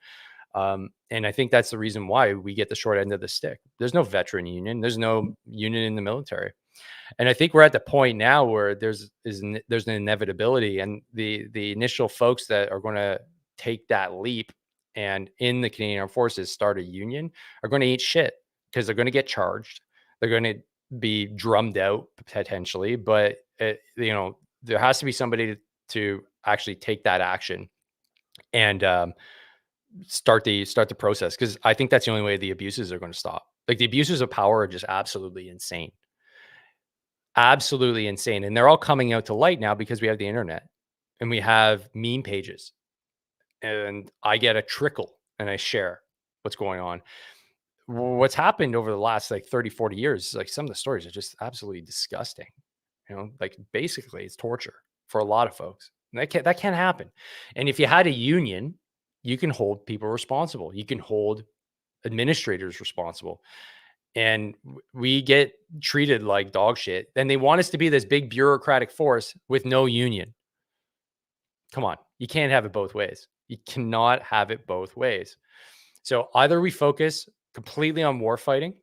And I think that's the reason why we get the short end of the stick. There's no veteran union. There's no union in the military. And I think we're at the point now where there's an inevitability, and the initial folks that are going to take that leap and in the Canadian Armed Forces start a union are going to eat shit, because they're going to get charged. They're going to be drummed out potentially, but there has to be somebody to actually take that action and start the process, because I think that's the only way the abuses are going to stop. Like, the abuses of power are just absolutely insane. Absolutely insane. And they're all coming out to light now because we have the internet and we have meme pages, and I get a trickle and I share what's going on. what's happened over the last like 30, 40 years, like some of the stories are just absolutely disgusting. Like basically it's torture for a lot of folks. And that can't happen. And if you had a union, you can hold people responsible. You can hold administrators responsible. And we get treated like dog shit. Then they want us to be this big bureaucratic force with no union. Come on, you can't have it both ways. You cannot have it both ways. So either we focus completely on war fighting,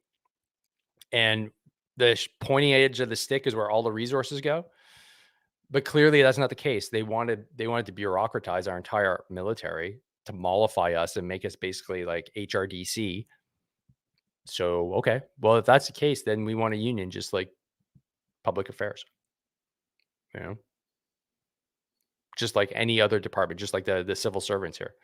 and the pointy edge of the stick is where all the resources go. But clearly that's not the case. They wanted to bureaucratize our entire military, to mollify us and make us basically like HRDC. So, okay, well, if that's the case, then we want a union, just like public affairs, just like any other department, just like the civil servants here.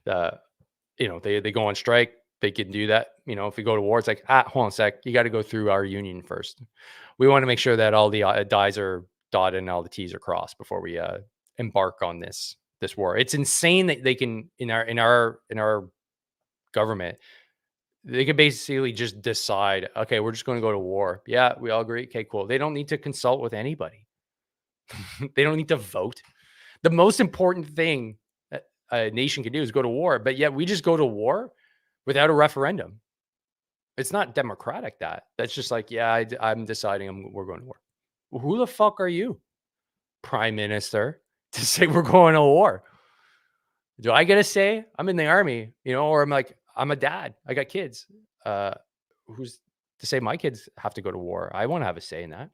They go on strike. They can do that. If we go to war, it's like, hold on a sec. You got to go through our union first. We want to make sure that all the I's are dotted and all the T's are crossed before we embark on this war. It's insane that they can, in our government, they could basically just decide, okay, we're just going to go to war. Yeah, we all agree. Okay, cool. They don't need to consult with anybody. They don't need to vote. The most important thing that a nation can do is go to war, but yet we just go to war without a referendum. It's not democratic. That's just like, yeah, I'm deciding we're going to war. Well, who the fuck are you, prime minister, to say we're going to war? Do I get a say? I'm in the army, or I'm a dad. I got kids. Who's to say my kids have to go to war? I want to have a say in that.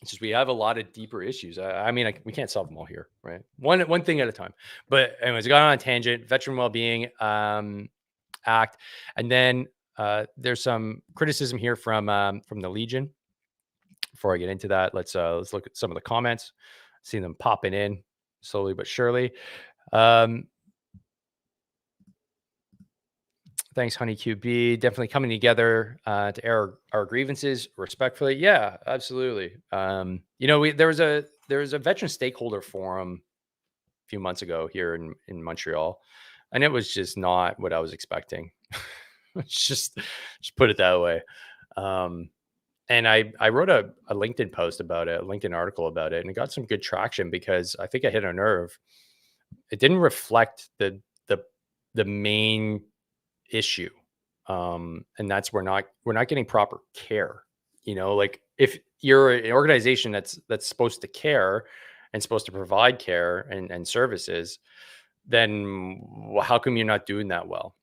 It's just we have a lot of deeper issues. We can't solve them all here, right? One thing at a time. But anyways, I got on a tangent. Veteran Wellbeing Act, and then there's some criticism here from the Legion. Before I get into that, let's look at some of the comments. See them popping in slowly but surely. Thanks, Honey QB. Definitely coming together to air our grievances respectfully. Yeah, absolutely. There was a veteran stakeholder forum a few months ago here in Montreal, and it was just not what I was expecting. just put it that way. And I wrote a LinkedIn post about it, a LinkedIn article about it, and it got some good traction because I think I hit a nerve. It didn't reflect the main issue, and that's we're not getting proper care. Like if you're an organization that's supposed to care and supposed to provide care and services, then how come you're not doing that well?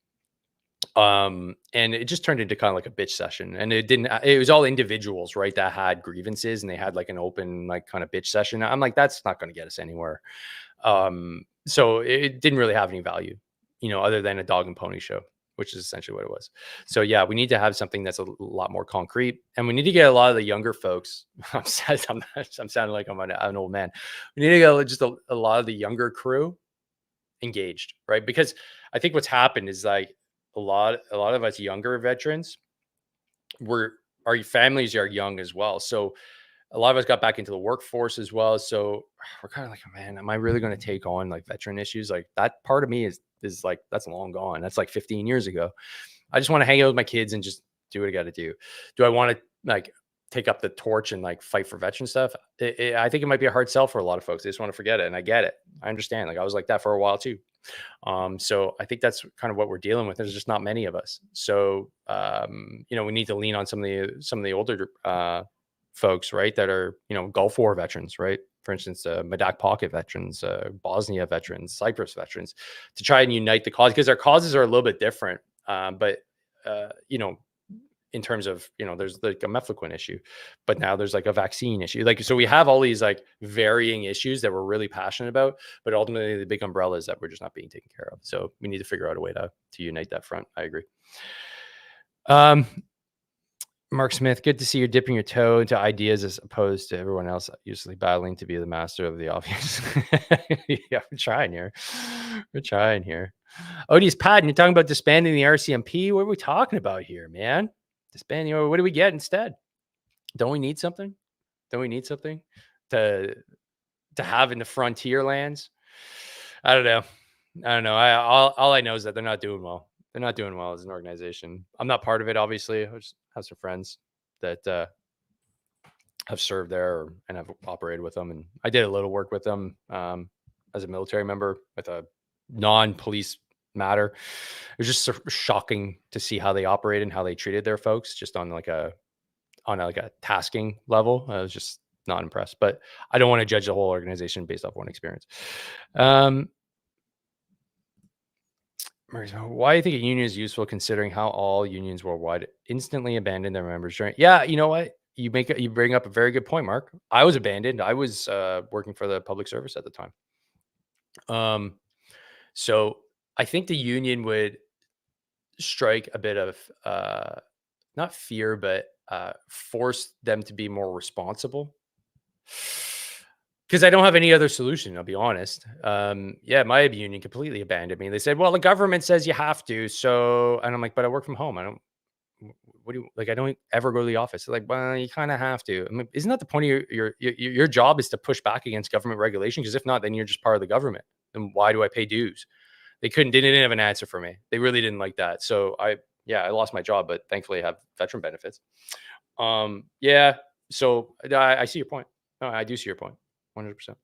And it just turned into kind of like a bitch session, and it was all individuals, right, that had grievances, and they had like an open like kind of bitch session. I'm like, that's not going to get us anywhere. So it didn't really have any value, other than a dog and pony show, which is essentially what it was. So yeah, we need to have something that's a lot more concrete, and we need to get a lot of the younger folks. I'm sounding like I'm an old man. We need to get just a lot of the younger crew engaged, right? Because I think what's happened is like a lot of us younger veterans, our families are young as well. So a lot of us got back into the workforce as well. So we're kind of like, man, am I really going to take on like veteran issues? Like that part of me is like, that's long gone. That's like 15 years ago. I just want to hang out with my kids and just do what I got to do. Do I want to like take up the torch and like fight for veteran stuff? I think it might be a hard sell for a lot of folks. They just want to forget it. And I get it. I understand. Like I was like that for a while too. So I think that's kind of what we're dealing with. There's just not many of us. So, we need to lean on some of the older, folks, right, that are, Gulf War veterans, right? For instance, Medak Pocket veterans, Bosnia veterans, Cyprus veterans, to try and unite the cause, because our causes are a little bit different. But in terms of, there's like a mefloquine issue, but now there's like a vaccine issue. Like, so we have all these like varying issues that we're really passionate about, but ultimately the big umbrella is that we're just not being taken care of. So we need to figure out a way to unite that front. I agree. Mark Smith, good to see you're dipping your toe into ideas as opposed to everyone else usually battling to be the master of the obvious. Yeah, we're trying here. Odious Pat, you're talking about disbanding the RCMP. What are we talking about here, man? Disbanding, what do we get instead? Don't we need something? To have in the frontier lands? I don't know. All I know is that they're not doing well. They're not doing well as an organization. I'm not part of it, obviously. I just have some friends that have served there and have operated with them, and I did a little work with them as a military member with a non-police matter. It was just shocking to see how they operated and how they treated their folks, just on like a tasking level. I was just not impressed, but I don't want to judge the whole organization based off one experience. Why do you think a union is useful, considering how all unions worldwide instantly abandon their members during? Yeah, you know what? You bring up a very good point, Mark. I was abandoned. I was working for the public service at the time. So I think the union would strike a bit of not fear, but force them to be more responsible. Because I don't have any other solution, I'll be honest. Yeah, my union completely abandoned me. They said, "Well, the government says you have to." So, and I'm like, "But I work from home. I don't. What do you like? I don't ever go to the office." They're like, "Well, you kind of have to." I mean, isn't that the point of your job is to push back against government regulation? Because if not, then you're just part of the government. And why do I pay dues? They didn't have an answer for me. They really didn't like that. So I lost my job, but thankfully I have veteran benefits. Yeah. So I see your point. No, I do see your point. 100%.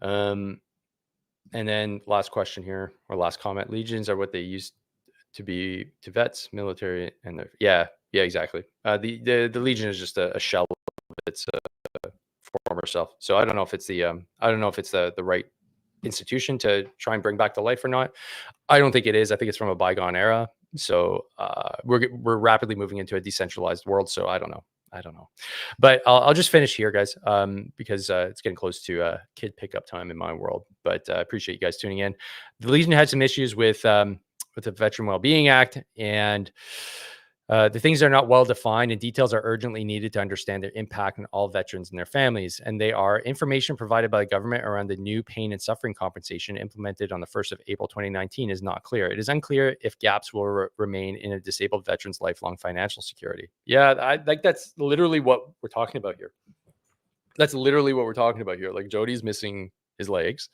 And then last question here, or last comment: legions are what they used to be to vets, military, and yeah, exactly. The legion is just a shell of its former self. So I don't know if it's the right institution to try and bring back to life or not. I don't think it is. I think it's from a bygone era. So we're rapidly moving into a decentralized world. So I don't know. But I'll just finish here, guys, because it's getting close to kid pickup time in my world. But I appreciate you guys tuning in. The Legion had some issues with the Veteran Wellbeing Act, and the things are not well defined, and details are urgently needed to understand their impact on all veterans and their families. And they are information provided by the government around the new pain and suffering compensation implemented on the 1st of April 2019 is not clear. It is unclear if gaps will remain in a disabled veteran's lifelong financial security. Yeah, that's literally what we're talking about here. Like Jody's missing his legs.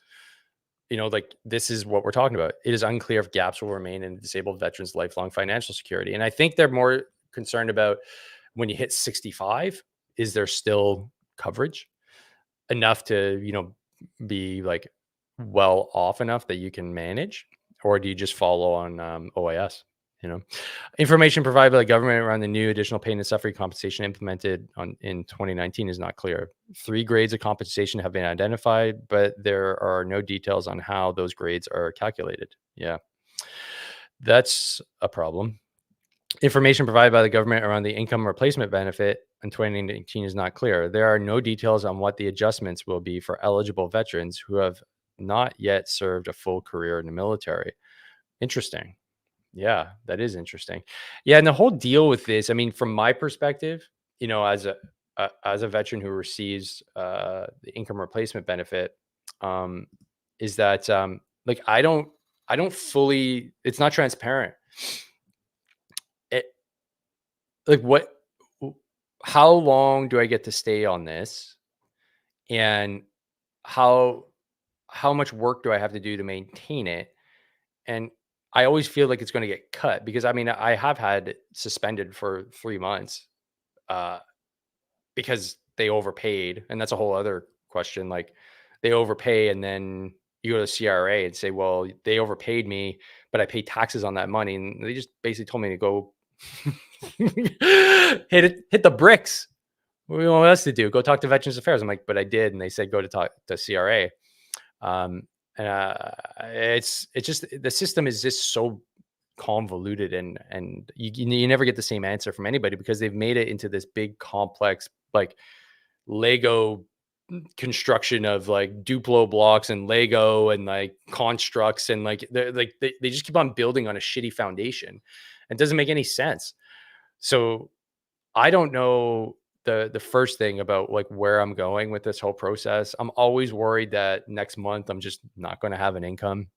Like this is what we're talking about. It is unclear if gaps will remain in disabled veterans' lifelong financial security. And I think they're more concerned about when you hit 65, is there still coverage enough to, be like well off enough that you can manage, or do you just follow on OAS? Information provided by the government around the new additional pain and suffering compensation implemented in 2019 is not clear. 3 grades of compensation have been identified, but there are no details on how those grades are calculated. Yeah, that's a problem. Information provided by the government around the income replacement benefit in 2019 is not clear. There are no details on what the adjustments will be for eligible veterans who have not yet served a full career in the military. Interesting. Yeah, that is interesting. Yeah, and the whole deal with this, I mean, from my perspective, as a veteran who receives the income replacement benefit, is that like I don't fully. It's not transparent. How long do I get to stay on this, and how much work do I have to do to maintain it? And I always feel like it's going to get cut, because I mean, I have had it suspended for 3 months because they overpaid. And that's a whole other question. Like, they overpay, and then you go to CRA and say, well, they overpaid me, but I pay taxes on that money. And they just basically told me to go hit the bricks. What do you want us to do? Go talk to Veterans Affairs. I'm like, but I did. And they said, go to talk to CRA. It's just, the system is just so convoluted, and you never get the same answer from anybody, because they've made it into this big complex, like Lego construction of like Duplo blocks and Lego and like constructs, and like they just keep on building on a shitty foundation. It doesn't make any sense. So I don't know the first thing about like where I'm going with this whole process. I'm always worried that next month I'm just not going to have an income.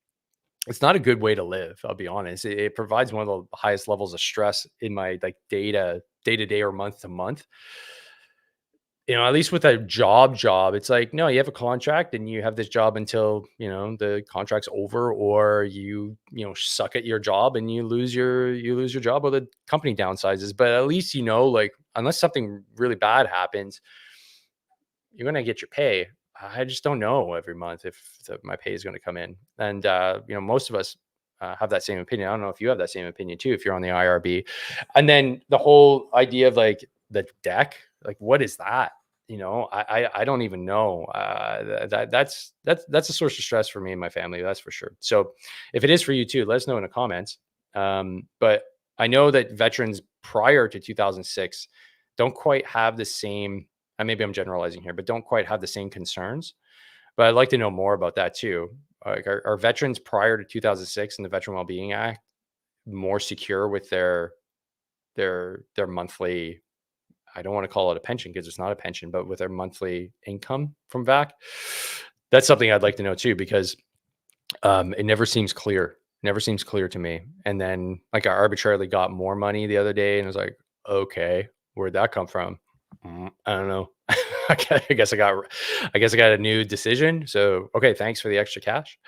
It's not a good way to live, I'll be honest. It provides one of the highest levels of stress in my like day to day or month to month. you know, at least with a job, it's like, no, you have a contract and you have this job until, you know, the contract's over, or you know, suck at your job and you lose your job, or the company downsizes. But at least, you know, like, unless something really bad happens, you're going to get your pay. I just don't know every month if my pay is going to come in. And, you know, most of us have that same opinion. I don't know if you have that same opinion too, if you're on the IRB. And then the whole idea of like the deck, like, what is that? You know, I don't even know. That's a source of stress for me and my family. That's for sure. So if it is for you too, let us know in the comments. But I know that veterans prior to 2006 don't quite have the same, and maybe I'm generalizing here, but don't quite have the same concerns. But I'd like to know more about that too. Like, are veterans prior to 2006 and the Veteran Wellbeing Act more secure with their monthly, I don't want to call it a pension because it's not a pension, but with their monthly income from VAC? That's something I'd like to know too, because it never seems clear. Never seems clear to me. And then, like, I arbitrarily got more money the other day, and I was like, okay, where'd that come from? I don't know. I guess I got a new decision. So, okay, thanks for the extra cash.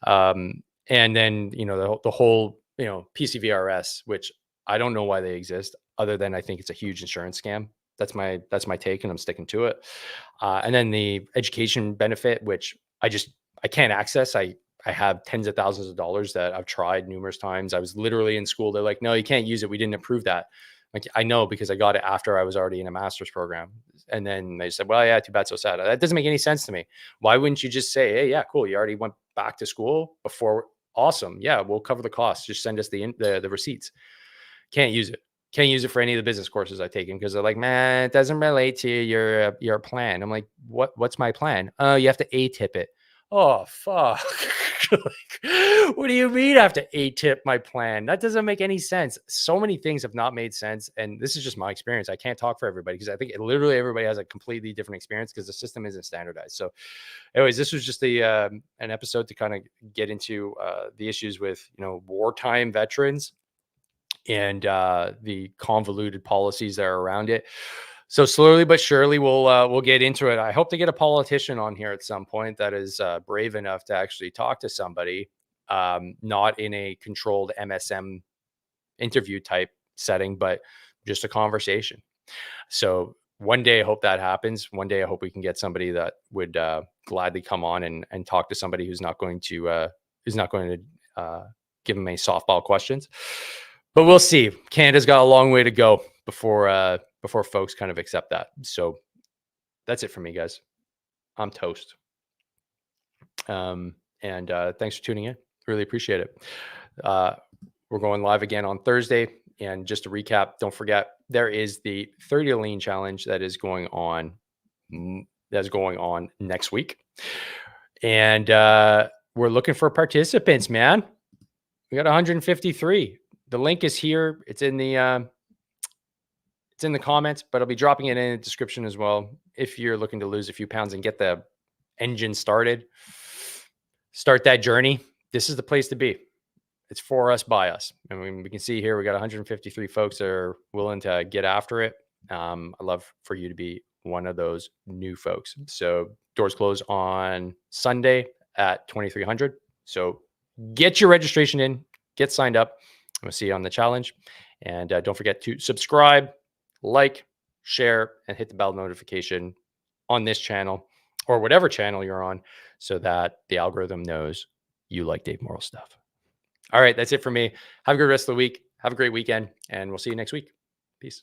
And then, you know, the whole, you know, PCVRS, which I don't know why they exist, other than I think it's a huge insurance scam. That's my take, and I'm sticking to it. And then the education benefit, which I can't access. I have tens of thousands of dollars that I've tried numerous times. I was literally in school. They're like, no, you can't use it. We didn't approve that. Like, I know, because I got it after I was already in a master's program. And then they said, well, yeah, too bad, so sad. That doesn't make any sense to me. Why wouldn't you just say, hey, yeah, cool, you already went back to school before? Awesome. Yeah, we'll cover the costs. Just send us the receipts. Can't use it. Can't use it for any of the business courses I've taken, because they're like, man, it doesn't relate to your plan. I'm like, what's my plan? Oh, you have to ATIP it. Oh, fuck. Like, what do you mean I have to ATIP my plan? That doesn't make any sense. So many things have not made sense. And this is just my experience. I can't talk for everybody, because I think literally everybody has a completely different experience, because the system isn't standardized. So anyways, this was just an episode to kind of get into the issues with, you know, wartime veterans and the convoluted policies that are around it. So slowly but surely, we'll get into it. I hope to get a politician on here at some point that is brave enough to actually talk to somebody, not in a controlled MSM interview type setting, but just a conversation. So one day, I hope that happens. One day, I hope we can get somebody that would gladly come on and talk to somebody who's not going to give them any softball questions. But we'll see. Canada's got a long way to go before folks kind of accept that. So that's it for me, guys. I'm toast. And thanks for tuning in. Really appreciate it. We're going live again on Thursday. And just to recap, don't forget, there is the 30 Lean Challenge that is going on. That's going on next week. And we're looking for participants, man. We got 153. The link is here. It's in the comments, but I'll be dropping it in the description as well. If you're looking to lose a few pounds and get the engine started, start that journey, this is the place to be. It's for us, by us. And we can see here, we got 153 folks that are willing to get after it. I'd love for you to be one of those new folks. So doors close on Sunday at 2300. So get your registration in, get signed up. We'll see you on the challenge. And don't forget to subscribe, like, share, and hit the bell notification on this channel or whatever channel you're on, so that the algorithm knows you like Dave Morrow stuff. All right, that's it for me. Have a good rest of the week. Have a great weekend, and we'll see you next week. Peace.